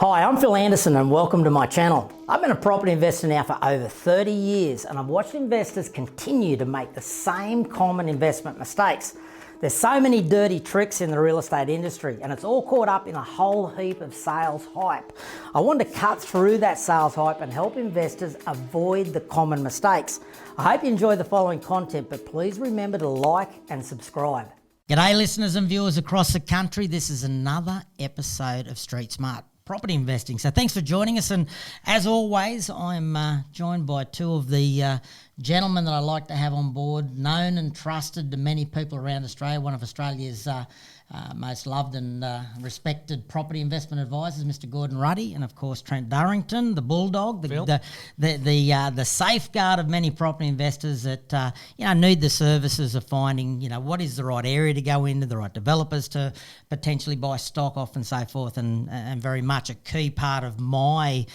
Hi, I'm Phil Anderson and welcome to my channel. I've been a property investor now for over 30 years and I've watched investors continue to make the same common investment mistakes. There's so many dirty tricks in the real estate industry and it's all caught up in a whole heap of sales hype. I want to cut through that sales hype and help investors avoid the common mistakes. I hope you enjoy the following content, but please remember to like and subscribe. G'day listeners and viewers across the country. This is another episode of Street Smart Property Investing. So thanks for joining us, and as always I'm joined by two of the gentlemen that I like to have on board, known and trusted to many people around Australia, one of Australia's most loved and respected property investment advisors, Mr. Gordon Ruddy, and of course Trent Durrington, the bulldog, the safeguard of many property investors that need the services of finding what is the right area to go into, the right developers to potentially buy stock off, and so forth, and very much a key part of my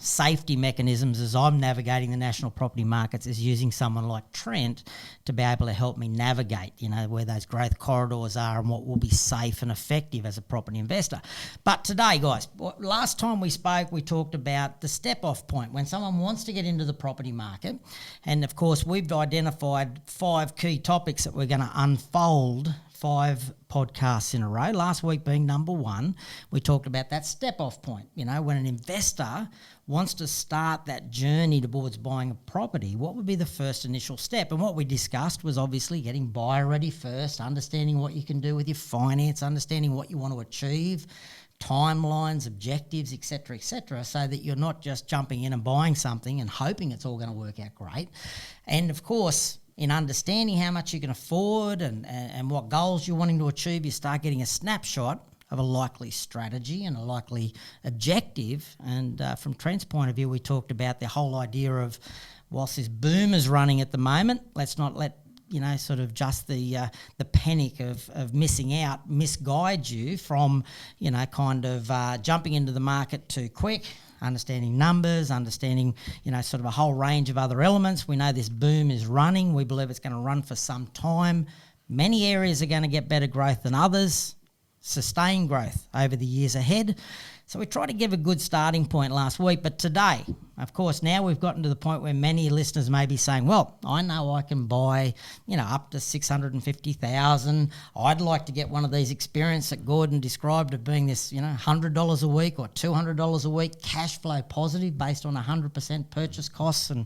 safety mechanisms as I'm navigating the national property markets is using someone like Trent to be able to help me navigate where those growth corridors are and what will be safe and effective as a property investor. But today, guys, last time we spoke, we talked about the step-off point when someone wants to get into the property market. And of course, we've identified 5 key topics that we're going to unfold 5 podcasts in a row. Last week being number 1, we talked about that step-off point. When an investor wants to start that journey towards buying a property, what would be the first initial step? And what we discussed was obviously getting buyer ready first, understanding what you can do with your finance, understanding what you want to achieve, timelines, objectives, etc., so that you're not just jumping in and buying something and hoping it's all going to work out great. And of course, in understanding how much you can afford and what goals you're wanting to achieve, you start getting a snapshot of a likely strategy and a likely objective. And from Trent's point of view, we talked about the whole idea of, whilst this boom is running at the moment, let's not let sort of just the panic of missing out misguide you from jumping into the market too quick. Understanding numbers, understanding, sort of a whole range of other elements. We know this boom is running. We believe it's going to run for some time. Many areas are going to get better growth than others, sustained growth over the years ahead. So we tried to give a good starting point last week, but today, of course, now we've gotten to the point where many listeners may be saying, well, I know I can buy, up to $650,000. I'd like to get one of these experiences that Gordon described of being this, $100 a week or $200 a week, cash flow positive based on 100% purchase costs and,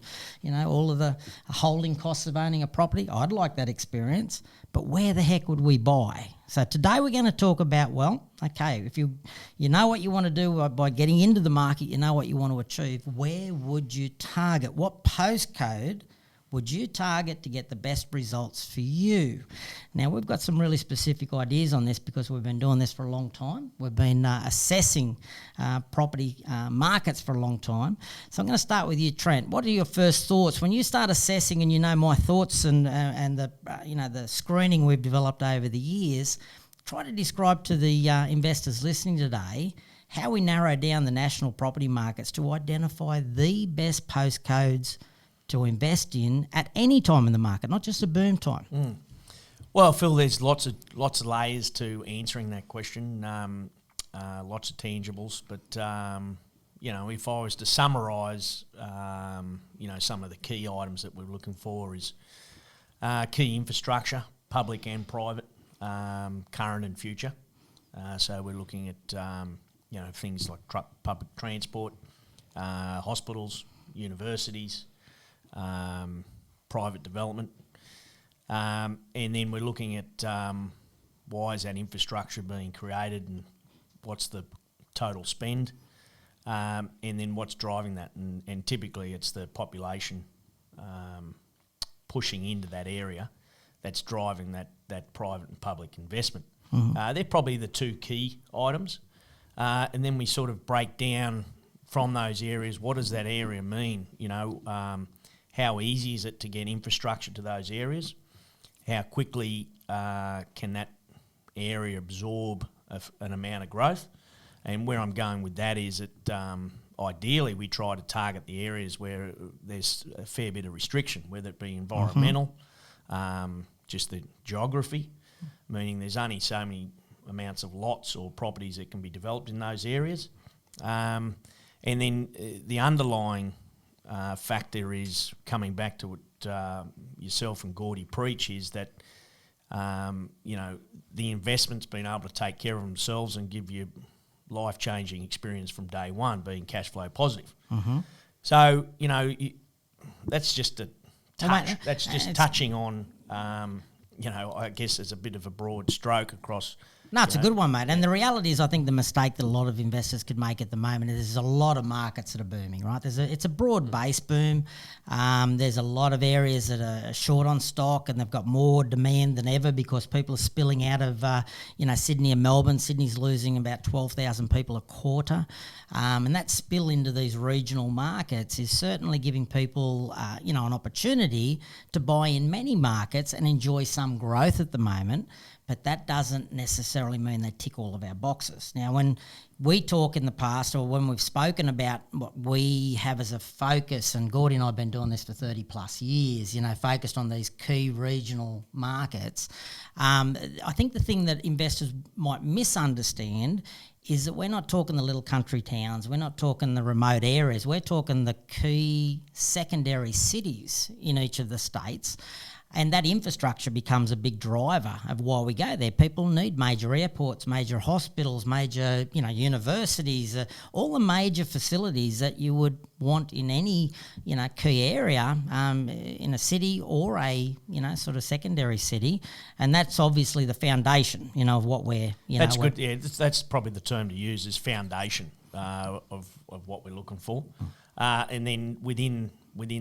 all of the holding costs of owning a property. I'd like that experience, but where the heck would we buy? So today we're going to talk about, if you know what you want to do by getting into the market, you know what you want to achieve, where would you target? What postcode would you target to get the best results for you? Now, we've got some really specific ideas on this because we've been doing this for a long time. We've been assessing property markets for a long time. So I'm going to start with you, Trent. What are your first thoughts? When you start assessing, and my thoughts and the screening we've developed over the years, try to describe to the investors listening today how we narrow down the national property markets to identify the best postcodes to invest in at any time in the market, not just a boom time. Well, Phil, there's lots of layers to answering that question, lots of tangibles. But if I was to summarise, some of the key items that we're looking for is key infrastructure, public and private, current and future. So we're looking at things like public transport, hospitals, universities. Private development, and then we're looking at why is that infrastructure being created and what's the total spend, and then what's driving that, and typically it's the population pushing into that area that's driving that private and public investment. They're probably the 2 key items, and then we sort of break down from those areas, what does that area mean, how easy is it to get infrastructure to those areas? How quickly can that area absorb an amount of growth? And where I'm going with that is that ideally we try to target the areas where there's a fair bit of restriction, whether it be environmental, just the geography, meaning there's only so many amounts of lots or properties that can be developed in those areas. And then the underlying factor is coming back to what yourself and Gordy preach is that, the investment's been able to take care of themselves and give you life-changing experience from day one, being cash flow positive. Mm-hmm. So, that's just a touch. Well, mate, that's just touching on, I guess it's a bit of a broad stroke across. No, it's a good one, mate. And the reality is, I think the mistake that a lot of investors could make at the moment is there's a lot of markets that are booming, right? It's a broad base boom. There's a lot of areas that are short on stock and they've got more demand than ever because people are spilling out of, Sydney and Melbourne. Sydney's losing about 12,000 people a quarter. And that spill into these regional markets is certainly giving people, an opportunity to buy in many markets and enjoy some growth at the moment. But that doesn't necessarily mean they tick all of our boxes. Now, when we talk in the past or when we've spoken about what we have as a focus, and Gordy and I have been doing this for 30 plus years, focused on these key regional markets, I think the thing that investors might misunderstand is that we're not talking the little country towns, we're not talking the remote areas, we're talking the key secondary cities in each of the states. And that infrastructure becomes a big driver of why we go there. People need major airports, major hospitals, major, universities, all the major facilities that you would want in any, key area in a city or a, sort of secondary city. And that's obviously the foundation, of what we're, That's good. Yeah, that's probably the term to use is foundation of what we're looking for. And then within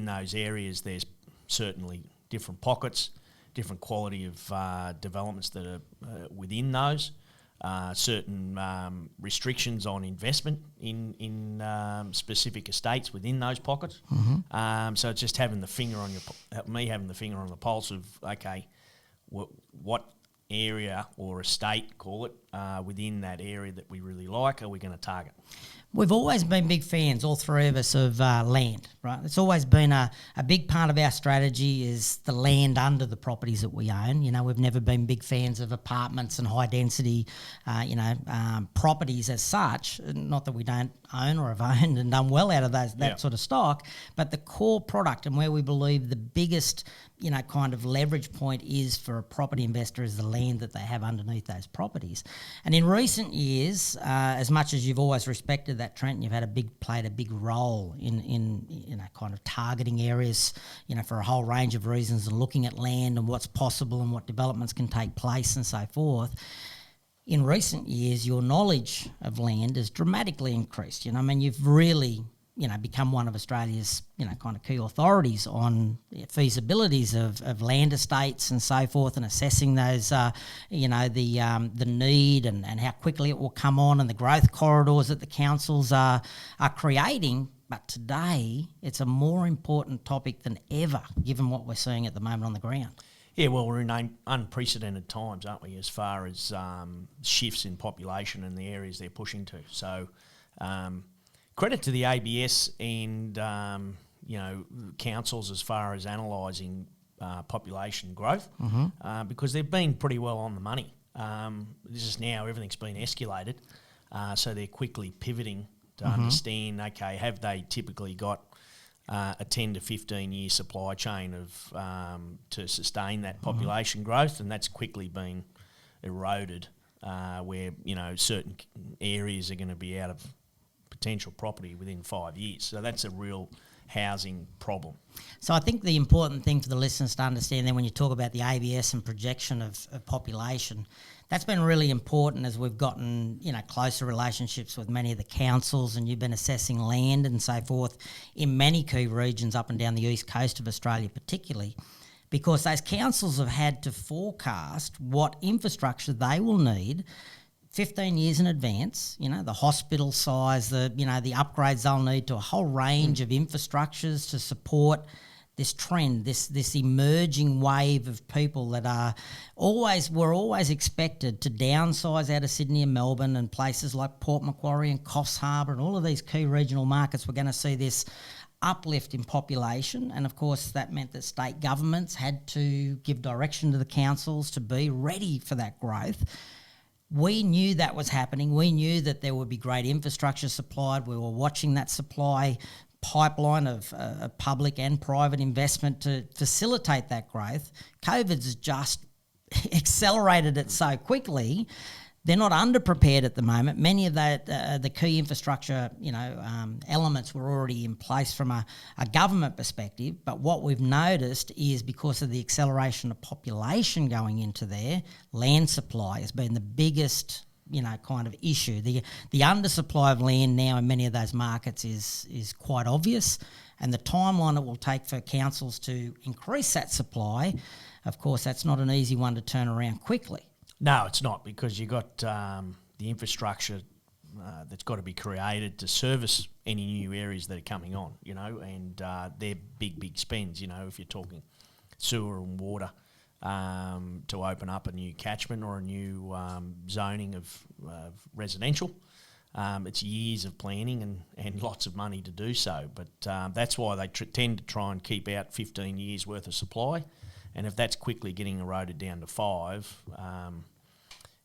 those areas, there's certainly different pockets, different quality of developments that are within those, certain restrictions on investment in specific estates within those pockets. Mm-hmm. So it's just having the finger on having the finger on the pulse of, okay, what area or estate, call it, within that area that we really like, are we going to target? We've always been big fans, all three of us, of land, right? It's always been a big part of our strategy is the land under the properties that we own. We've never been big fans of apartments and high density, properties as such. Not that we don't own or have owned and done well out of that sort of stock, but the core product and where we believe the biggest, kind of leverage point is for a property investor is the land that they have underneath those properties. And in recent years, as much as you've always respected that, Trent, you've played a big role in kind of targeting areas, for a whole range of reasons and looking at land and what's possible and what developments can take place and so forth. In recent years, your knowledge of land has dramatically increased. You've really, become one of Australia's, kind of key authorities on feasibilities of land estates and so forth, and assessing those, the need and how quickly it will come on, and the growth corridors that the councils are creating. But today, it's a more important topic than ever, given what we're seeing at the moment on the ground. Yeah, well, we're in unprecedented times, aren't we, as far as shifts in population and the areas they're pushing to. So credit to the ABS and, councils as far as analysing population growth, because they've been pretty well on the money. This is now, everything's been escalated, so they're quickly pivoting to understand, okay, have they typically got a 10 to 15 year supply chain of to sustain that population growth, and that's quickly been eroded, where certain areas are going to be out of potential property within 5 years. So that's a real housing problem. So I think the important thing for the listeners to understand then when you talk about the ABS and projection of population, that's been really important as we've gotten, closer relationships with many of the councils, and you've been assessing land and so forth in many key regions up and down the east coast of Australia particularly, because those councils have had to forecast what infrastructure they will need 15 years in advance, the hospital size, the upgrades they'll need to a whole range of infrastructures to support this trend, this emerging wave of people that were always expected to downsize out of Sydney and Melbourne and places like Port Macquarie and Coffs Harbour and all of these key regional markets. We're going to see this uplift in population, and of course that meant that state governments had to give direction to the councils to be ready for that growth. we knew that was happening. We knew that there would be great infrastructure supplied. We were watching that supply pipeline of public and private investment to facilitate that growth. COVID's just accelerated it so quickly. They're not underprepared at the moment. Many of the key infrastructure, elements were already in place from a government perspective. But what we've noticed is because of the acceleration of population going into there, land supply has been the biggest, kind of issue. The undersupply of land now in many of those markets is quite obvious, and the timeline it will take for councils to increase that supply, of course, that's not an easy one to turn around quickly. No, it's not, because you've got the infrastructure that's got to be created to service any new areas that are coming on, and they're big spends, if you're talking sewer and water, to open up a new catchment or a new zoning of residential. It's years of planning and lots of money to do so, but that's why they tend to try and keep out 15 years worth of supply. And if that's quickly getting eroded down to 5,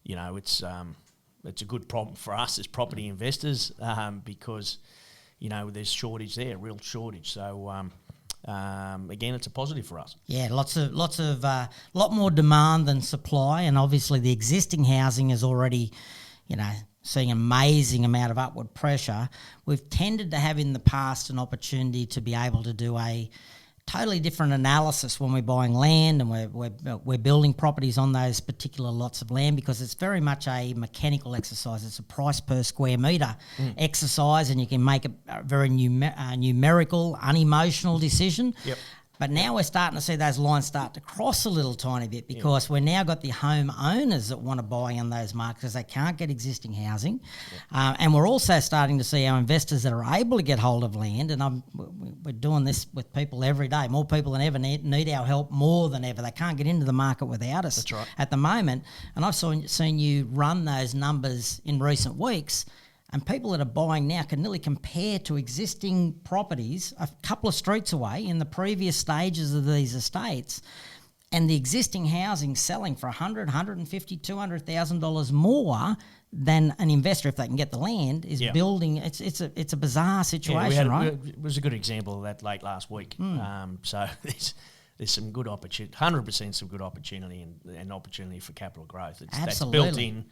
it's a good problem for us as property investors, because there's shortage there, real shortage. So again, it's a positive for us. Yeah, lot more demand than supply, and obviously the existing housing is already, seeing an amazing amount of upward pressure. We've tended to have in the past an opportunity to be able to do a totally different analysis when we're buying land and we're building properties on those particular lots of land, because it's very much a mechanical exercise. It's a price per square metre exercise, and you can make a very numerical, unemotional decision. Yep. But now we're starting to see those lines start to cross a little tiny bit, because we're now got the home owners that want to buy in those markets because they can't get existing housing. And we're also starting to see our investors that are able to get hold of land, and we're doing this with people every day. More people than ever need our help more than ever. They can't get into the market without us. That's right. At the moment. And I've seen you run those numbers in recent weeks, and people that are buying now can nearly compare to existing properties a couple of streets away in the previous stages of these estates, and the existing housing selling for $100,000, $150,000, $200,000 more than an investor, if they can get the land, is building. It's a bizarre situation, right? It was a good example of that late last week. So there's some good opportunity, 100% some good opportunity and opportunity for capital growth. That's built in.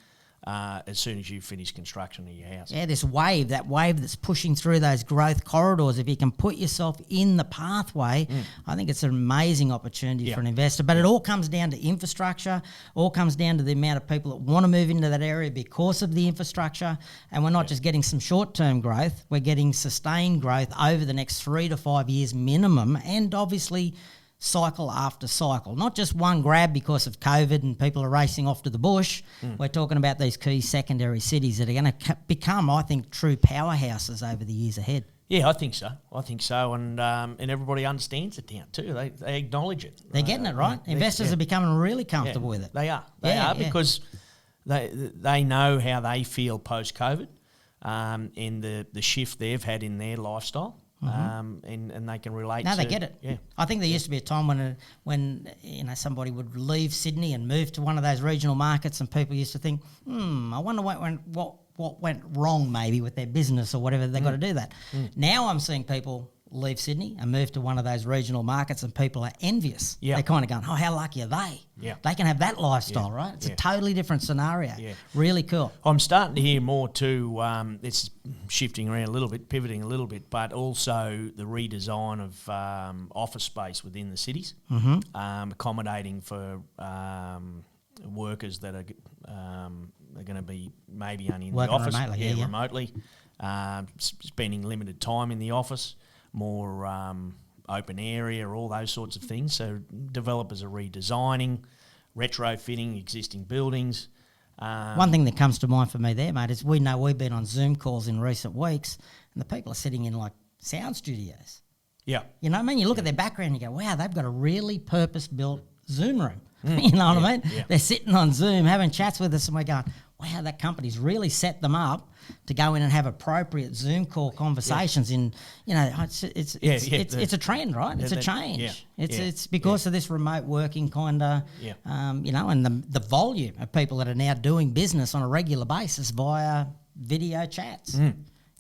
As soon as you finish construction of your house. Yeah, that wave that's pushing through those growth corridors. If you can put yourself in the pathway, I think it's an amazing opportunity for an investor. But it all comes down to infrastructure, all comes down to the amount of people that want to move into that area because of the infrastructure. And we're not just getting some short-term growth, we're getting sustained growth over the next 3 to 5 years minimum, and obviously cycle after cycle, not just one grab because of COVID and people are racing off to the bush. We're talking about these key secondary cities that are going to become, I think, true powerhouses over the years ahead. Yeah, I think so, and everybody understands it now too. They acknowledge it. They're getting it right. Investors are becoming really comfortable with it. They are because they know how they feel post COVID, and the shift they've had in their lifestyle. And they can relate. No, they get it. Yeah, I think there used to be a time when somebody would leave Sydney and move to one of those regional markets, and people used to think, I wonder what went wrong maybe with their business or whatever. They got to do that. Now I'm seeing people leave Sydney and move to one of those regional markets, and people are envious. They're kind of going, oh, how lucky are they? They can have that lifestyle, right? It's a totally different scenario. Really cool. I'm starting to hear more too, it's shifting around a little bit, pivoting a little bit, but also the redesign of office space within the cities, accommodating for workers that are going to be maybe only in working the office, remotely, spending limited time in the office, more open area, all those sorts of things. So developers are redesigning, retrofitting existing buildings. One thing that comes to mind for me there, mate, is we've been on Zoom calls in recent weeks, and the people are sitting in like sound studios. Yeah. You know what I mean? You look at their background and you go, wow, they've got a really purpose-built Zoom room. You know what I mean? Yeah. They're sitting on Zoom having chats with us, and we're going, wow, that company's really set them up to go in and have appropriate Zoom call conversations. In it's a trend, right? It's a change. It's because of this remote working kind of, and the volume of people that are now doing business on a regular basis via video chats.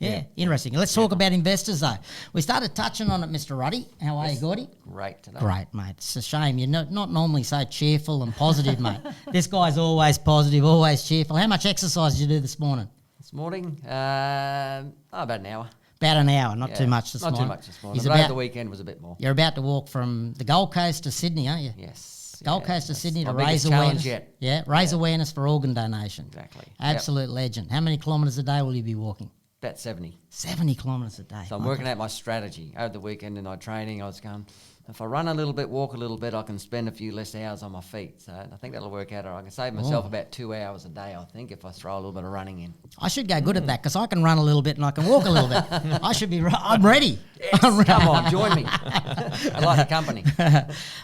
Yeah, interesting. Let's talk about investors, though. We started touching on it, Mr. Ruddy. How are you, Gordy? Great today. Great, mate. It's a shame you're not normally so cheerful and positive, mate. This guy's always positive, always cheerful. How much exercise did you do this morning? This morning, about an hour. About an hour, not too much this morning. Not too much this morning. But over the weekend was a bit more. You're about to walk from the Gold Coast to Sydney, aren't you? Yes. Gold Coast to Sydney to my raise biggest awareness. challenge yet. Yeah, raise awareness for organ donation. Exactly. Absolute legend. How many kilometres a day will you be walking? About 70. 70 kilometres a day. So I'm working out my strategy. Over the weekend in my training, I was going, if I run a little bit, walk a little bit, I can spend a few less hours on my feet. So I think that'll work out. I can save myself about 2 hours a day, I think, if I throw a little bit of running in. I should go good at that because I can run a little bit and I can walk a little bit. I should be. I'm ready. Yes, come on, join me. I like the company.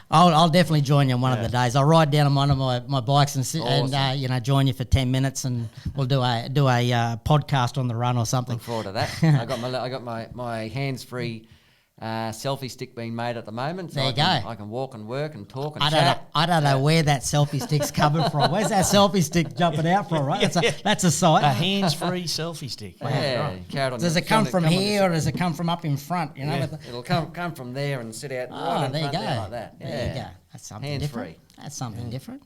I'll definitely join you on one of the days. I'll ride down on one of my bikes and join you for 10 minutes, and we'll do a podcast on the run or something. Look forward to that. I got my hands-free selfie stick being made at the moment. So I can walk and work and talk and chat. I don't know where that selfie stick's coming from. Where's that selfie stick jumping out from, right? That's a sight. A hands-free selfie stick. Yeah. Right. Does it come from here or does it come from up in front? You know, yeah. It'll come from there and sit out right in front there like that. There you go. That's something hands-free. different. That's something different.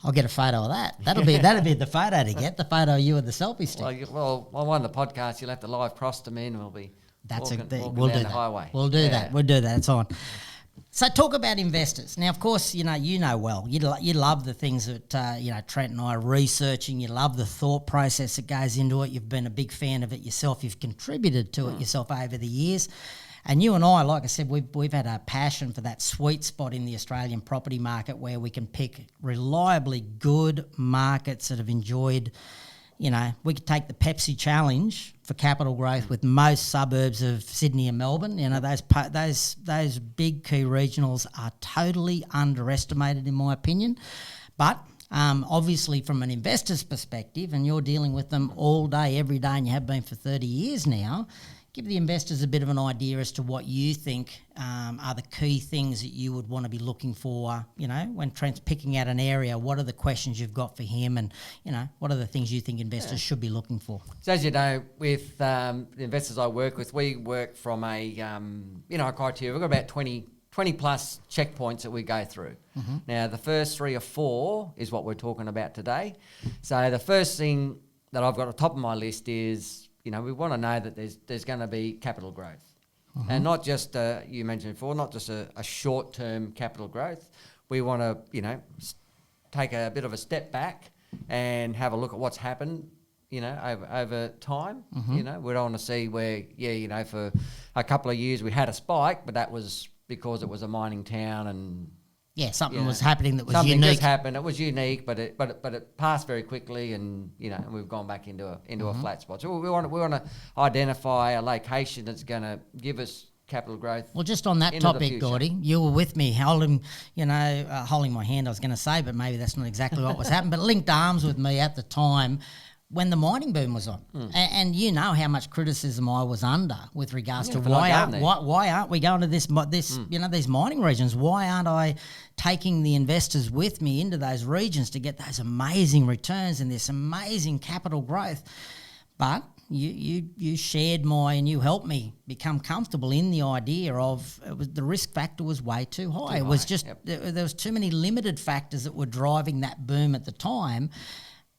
I'll get a photo of that. That'll be the photo to get, the photo of you with the selfie stick. Well, on one of the podcasts, you'll have to live cross to me and we'll be walking we'll down do the that. highway. We'll do that. We'll do that. It's on. So talk about investors. Now, of course, you know well. You love the things that Trent and I are researching. You love the thought process that goes into it. You've been a big fan of it yourself. You've contributed to it yourself over the years. And you and I, like I said, we've had a passion for that sweet spot in the Australian property market where we can pick reliably good markets that have enjoyed. We could take the Pepsi Challenge for capital growth with most suburbs of Sydney and Melbourne. Those big key regionals are totally underestimated, in my opinion. But obviously, from an investor's perspective, and you're dealing with them all day, every day, and you have been for 30 years now. Give the investors a bit of an idea as to what you think are the key things that you would want to be looking for, when Trent's picking out an area. What are the questions you've got for him, and, what are the things you think investors should be looking for? So as you know, with the investors I work with, we work from a criteria. We've got about 20 plus checkpoints that we go through. Mm-hmm. Now, the first 3 or 4 is what we're talking about today. So the first thing that I've got at the top of my list is, we want to know that there's going to be capital growth. Uh-huh. And not just, you mentioned before, not just a short-term capital growth. We want to, take a bit of a step back and have a look at what's happened, over time. Mm-hmm. We don't want to see where, for a couple of years we had a spike, but that was because it was a mining town and... Yeah, something was happening that was something unique. Something just happened. It was unique, but it passed very quickly, and and we've gone back into a flat spot. So we want to identify a location that's going to give us capital growth. Well, just on that topic, Gordy, you were with me holding my hand. I was going to say, but maybe that's not exactly what was happening. But linked arms with me at the time when the mining boom was on. And you know how much criticism I was under with regards to why aren't we going to these mining regions? Why aren't I taking the investors with me into those regions to get those amazing returns and this amazing capital growth? But you shared and you helped me become comfortable in the idea of the risk factor was way too high. It was just there was too many limited factors that were driving that boom at the time.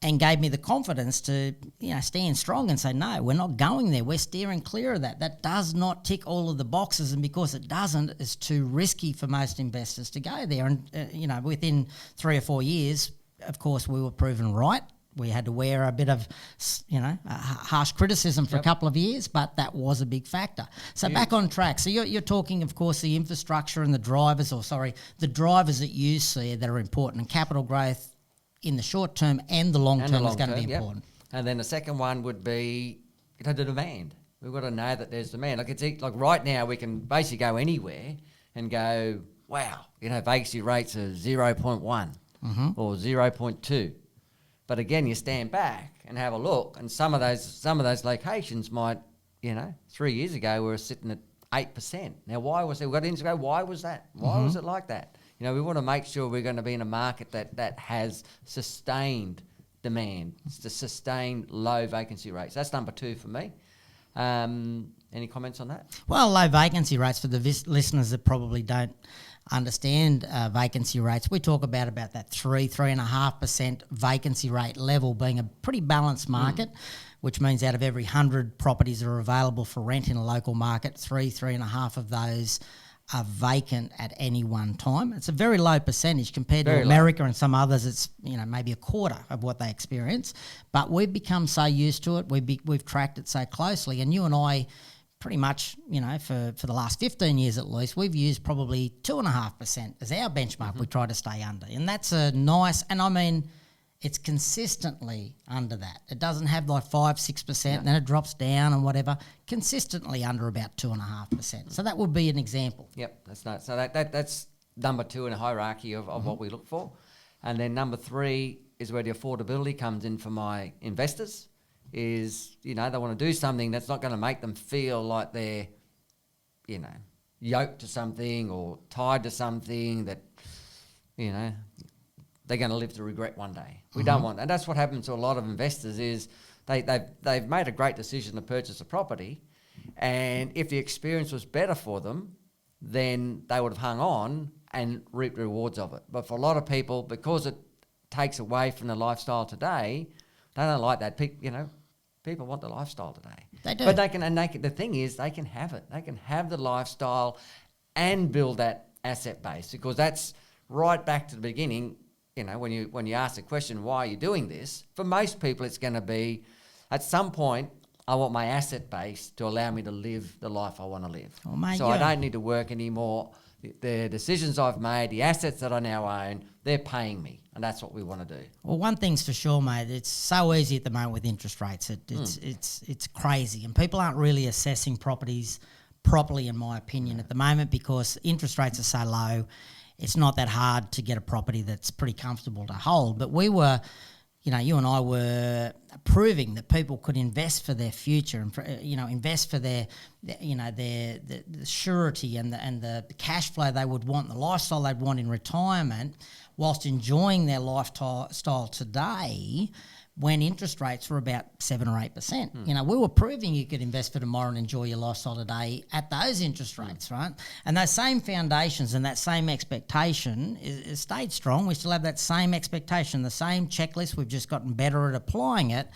And gave me the confidence to, stand strong and say, no, we're not going there. We're steering clear of that. That does not tick all of the boxes, and because it doesn't, it's too risky for most investors to go there. And within 3 or 4 years, of course, we were proven right. We had to wear a bit of, harsh criticism for a couple of years, but that was a big factor. So back on track. So you're talking, of course, the infrastructure and the drivers that you see that are important, and capital growth in the short term and the long term is going to be important. And then the second one would be the demand. We've got to know that there's demand. Like right now, we can basically go anywhere and go, wow, vacancy rates are 0.1 or 0.2. But again, you stand back and have a look, and some of those locations might, 3 years ago we were sitting at 8%. Now, why was it? We got in to go, why was that? Why was it like that? We want to make sure we're going to be in a market that has sustained demand, the sustained low vacancy rates. That's number 2 for me. Any comments on that? Well, low vacancy rates for the listeners that probably don't understand vacancy rates. We talk about that 3.5% vacancy rate level being a pretty balanced market, which means out of every 100 properties that are available for rent in a local market, 3.5 of those are vacant at any one time. It's a very low percentage compared to America and some others. It's maybe a quarter of what they experience, but we've become so used to it. We've tracked it so closely, and you and I, pretty much, for the last 15 years at least, we've used probably 2.5% as our benchmark. We try to stay under, and that's a nice. And I mean, it's consistently under that. It doesn't have like 5-6%, and then it drops down and whatever. Consistently under about 2.5%. So that would be an example. Yep, that's nice. So that's number 2 in a hierarchy of what we look for, and then number 3 is where the affordability comes in for my investors. Is they want to do something that's not going to make them feel like they're, yoked to something or tied to something that, they're going to live to regret one day. We don't want that. And that's what happens to a lot of investors is they've made a great decision to purchase a property, and if the experience was better for them, then they would have hung on and reaped rewards of it. But for a lot of people, because it takes away from the lifestyle today, they don't like that. People want the lifestyle today. They do. But the thing is, they can have it. They can have the lifestyle and build that asset base, because that's right back to the beginning. When you ask the question, why are you doing this? For most people, it's going to be, at some point, I want my asset base to allow me to live the life I want to live. Oh, mate, I don't need to work anymore. The decisions I've made, the assets that I now own, they're paying me, and that's what we want to do. Well, one thing's for sure, mate. It's so easy at the moment with interest rates. It's crazy, and people aren't really assessing properties properly, in my opinion, at the moment, because interest rates are so low. It's not that hard to get a property that's pretty comfortable to hold. But we were, you and I were proving that people could invest for their future and, invest for their the surety and the cash flow they would want, the lifestyle they'd want in retirement, whilst enjoying their lifestyle today when interest rates were about 7 or 8%. We were proving you could invest for tomorrow and enjoy your lifestyle today at those interest rates, right? And those same foundations and that same expectation is stayed strong. We still have that same expectation, the same checklist. We've just gotten better at applying it.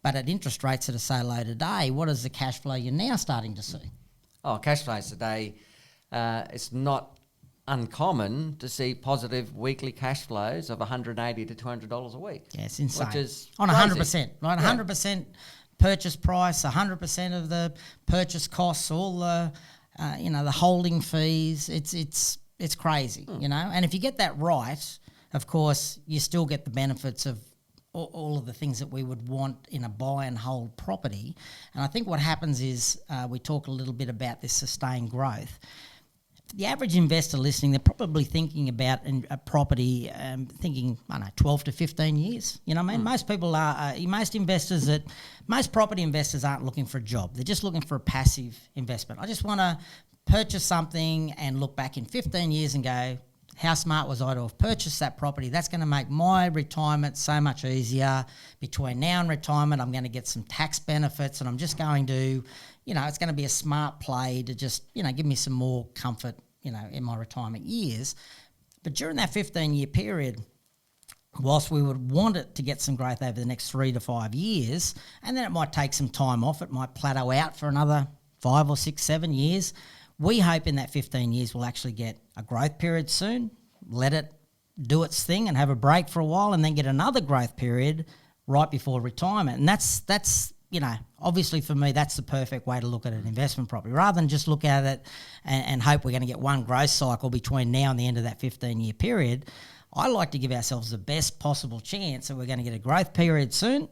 But at interest rates that are so low today, what is the cash flow you're now starting to see? Oh, cash flows today, it's not uncommon to see positive weekly cash flows of $180 to $200 a week. Yeah, it's insane. Which is on crazy. 100%, right? 100% purchase price, 100% of the purchase costs, all the the holding fees. It's crazy, And if you get that right, of course, you still get the benefits of all of the things that we would want in a buy and hold property. And I think what happens is we talk a little bit about this sustained growth. The average investor listening, they're probably thinking about a property, thinking, 12 to 15 years. Most people are, most property investors aren't looking for a job. They're just looking for a passive investment. I just want to purchase something and look back in 15 years and go, how smart was I to have purchased that property? That's going to make my retirement so much easier. Between now and retirement, I'm going to get some tax benefits, and I'm just going to, it's going to be a smart play to just, give me some more comfort, in my retirement years. But during that 15-year period, whilst we would want it to get some growth over the next 3 to 5 years, and then it might take some time off, it might plateau out for another 5 or 6, 7 years, we hope in that 15 years we'll actually get a growth period soon, let it do its thing and have a break for a while, and then get another growth period right before retirement. And that's obviously for me, that's the perfect way to look at an investment property, rather than just look at it and hope we're going to get one growth cycle between now and the end of that 15-year period. I like to give ourselves the best possible chance that we're going to get a growth period soon,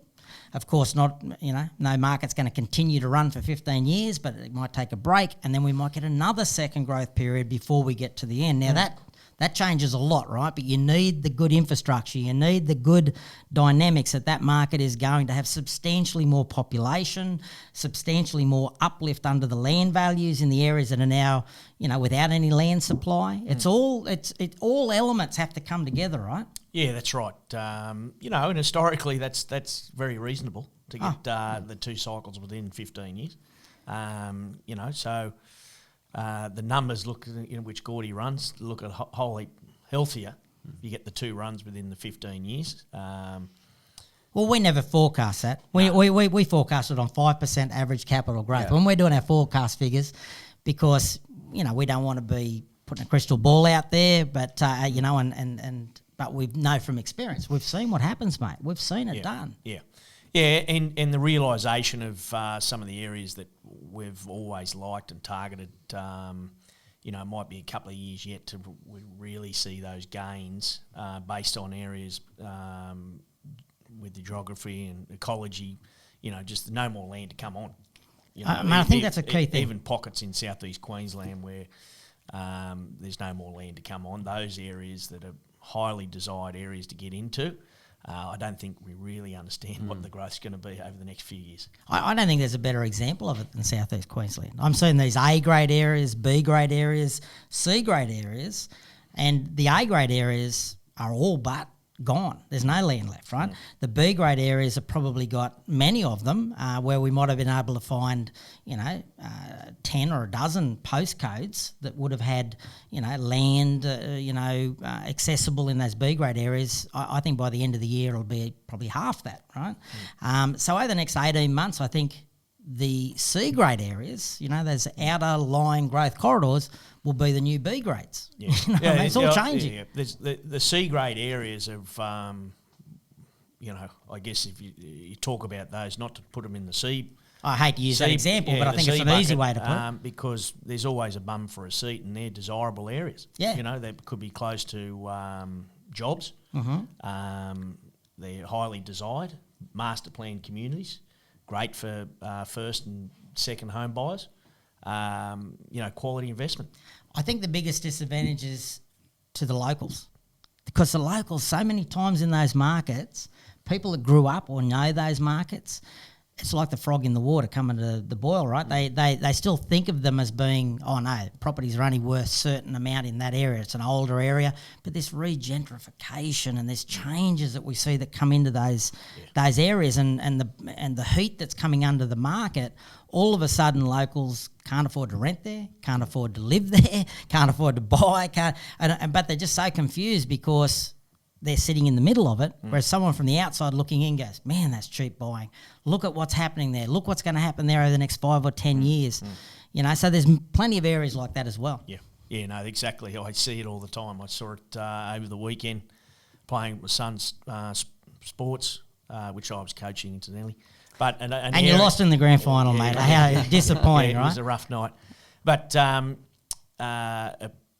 Of course, no market's going to continue to run for 15 years, but it might take a break, and then we might get another second growth period before we get to the end. Now that changes a lot, right? But you need the good infrastructure. You need the good dynamics that market is going to have substantially more population, substantially more uplift under the land values in the areas that are now, without any land supply. It's all elements have to come together, right? Yeah, that's right. And historically, that's very reasonable to get the 2 cycles within 15 years. The numbers look, which Gordy runs, look a whole heap healthier. You get the 2 runs within the 15 years. Well, we never forecast that. We forecast it on 5% average capital growth. Yeah. When we're doing our forecast figures, because, we don't want to be putting a crystal ball out there, but, but we know from experience. We've seen what happens, mate. We've seen it done. Yeah. Yeah, and the realisation of some of the areas that we've always liked and targeted, it might be a couple of years yet to really see those gains based on areas with the geography and ecology, just no more land to come on. I think that's a key thing. Even pockets in southeast Queensland where there's no more land to come on, those areas that are highly desired areas to get into, I don't think we really understand what the growth's going to be over the next few years. I don't think there's a better example of it than southeast Queensland. I'm seeing these A-grade areas, B-grade areas, C-grade areas, and the A-grade areas are all but gone. There's no land left, right? The B-grade areas have probably got many of them where we might have been able to find, 10 or a dozen postcodes that would have had, land, accessible in those B-grade areas. I think by the end of the year it'll be probably half that, right? So over the next 18 months, I think the C-grade areas, those outer lying growth corridors, will be the new B grades. Yeah. It's all changing. Yeah. There's the C grade areas of, I guess if you talk about those, not to put them in the C. I hate to use that example, but I think it's an easy way to put it. Because there's always a bum for a seat, and they're desirable areas. Yeah. They could be close to jobs. They're highly desired, master plan communities, great for first and second home buyers. Quality investment. I think the biggest disadvantage is to the locals, because the locals, so many times in those markets, people that grew up or know those markets, it's like the frog in the water coming to the boil, right? They still think of them as being, properties are only worth a certain amount in that area. It's an older area. But this regentrification and there's changes that we see that come into those areas and the heat that's coming under the market, all of a sudden locals can't afford to rent there, can't afford to live there, can't afford to buy, but they're just so confused because they're sitting in the middle of it, whereas someone from the outside looking in goes, man, that's cheap buying. Look at what's happening there. Look what's going to happen there over the next 5 or 10 years. So there's plenty of areas like that as well. Yeah, no, exactly. I see it all the time. I saw it over the weekend playing my son's sports, which I was coaching incidentally. But and you lost in the grand final, mate. How disappointing, right? It was a rough night. But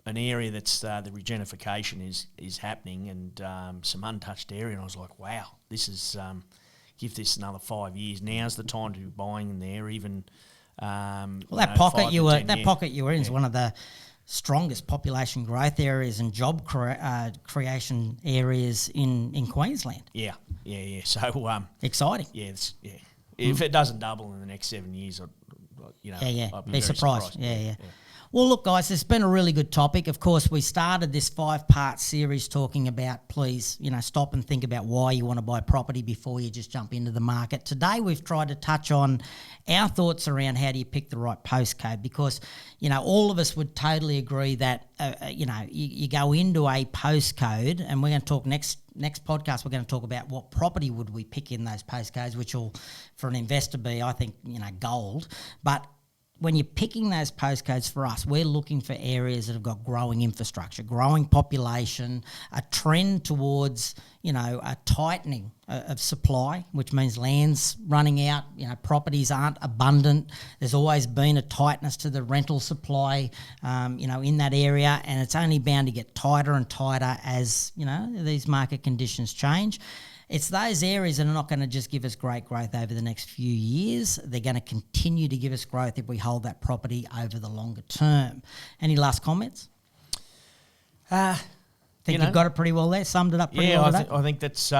an area that's the regentrification is happening and some untouched area, and I was like, wow, this is give this another 5 years. Now's the time to be buying in there. Even that pocket you were in is one of the strongest population growth areas and job creation areas in Queensland. Yeah. So exciting. If it doesn't double in the next 7 years, I'd be surprised. Yeah. Well, look, guys, it's been a really good topic. Of course, we started this 5-part series talking about, please, stop and think about why you want to buy property before you just jump into the market. Today, we've tried to touch on our thoughts around how do you pick the right postcode, because, all of us would totally agree that, you go into a postcode, and we're going to talk next podcast, we're going to talk about what property would we pick in those postcodes, which will, for an investor, be, I think, gold. But when you're picking those postcodes for us, we're looking for areas that have got growing infrastructure, growing population, a trend towards, a tightening of supply, which means land's running out, properties aren't abundant. There's always been a tightness to the rental supply, in that area, and it's only bound to get tighter and tighter as, these market conditions change. It's those areas that are not going to just give us great growth over the next few years. They're going to continue to give us growth if we hold that property over the longer term. Any last comments? Think you've got it pretty well there, summed it up pretty well today? I think that's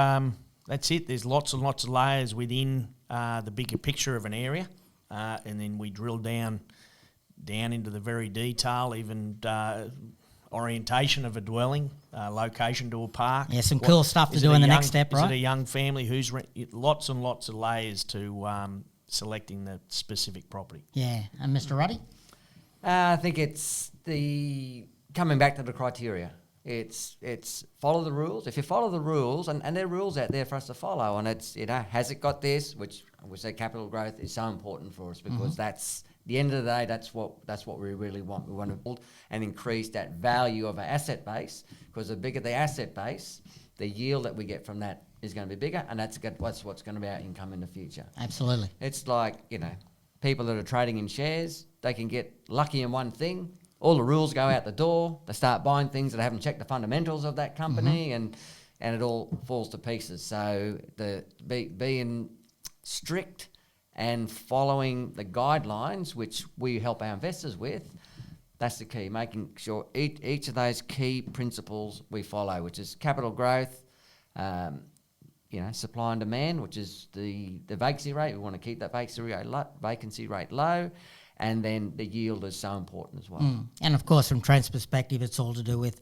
it. There's lots and lots of layers within the bigger picture of an area, and then we drill down into the very detail, even orientation of a dwelling, location to a park. Yeah, some cool stuff to do in the next step, right? Is it a young family? Lots and lots of layers to selecting the specific property. Yeah, and Mr. Ruddy? I think it's coming back to the criteria. It's follow the rules. If you follow the rules, and there are rules out there for us to follow, and it's, has it got this, which we say capital growth is so important for us because that's, at the end of the day, that's what we really want. We want to build and increase that value of our asset base, because the bigger the asset base, the yield that we get from that is going to be bigger, and that's what's going to be our income in the future. Absolutely. It's like, people that are trading in shares, they can get lucky in one thing. All the rules go out the door. They start buying things that haven't checked the fundamentals of that company, and it all falls to pieces. So being strict and following the guidelines, which we help our investors with, that's the key. Making sure each of those key principles we follow, which is capital growth, supply and demand, which is the vacancy rate. We want to keep that vacancy rate low. And then the yield is so important as well. And of course, from Trent's perspective, it's all to do with,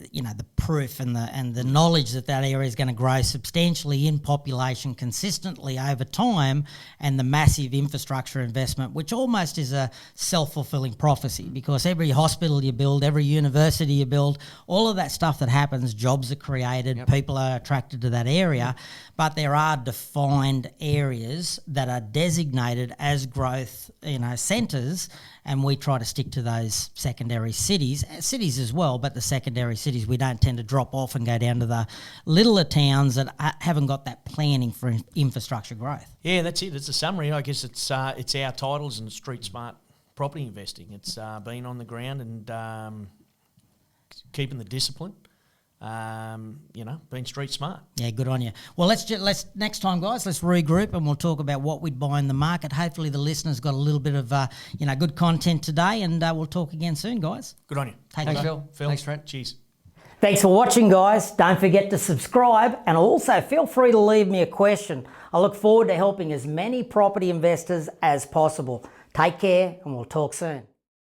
the proof and the knowledge that area is going to grow substantially in population consistently over time, and the massive infrastructure investment, which almost is a self-fulfilling prophecy, because every hospital you build, every university you build, all of that stuff that happens, jobs are created, people are attracted to that area, but there are defined areas that are designated as growth, centres, and we try to stick to those secondary cities as well, but the secondary cities, we don't tend to drop off and go down to the littler towns that haven't got that planning for infrastructure growth. Yeah, that's it. It's a summary. I guess it's our titles and street smart property investing. It's being on the ground and keeping the discipline. Being street smart. Yeah, good on you. Well, let's next time, guys, let's regroup and we'll talk about what we'd buy in the market. Hopefully the listeners got a little bit of good content today, and we'll talk again soon, guys. Good on you. Thanks, Phil. Thanks, Trent. Cheers. Thanks for watching, guys. Don't forget to subscribe, and also feel free to leave me a question. I look forward to helping as many property investors as possible. Take care, and we'll talk soon.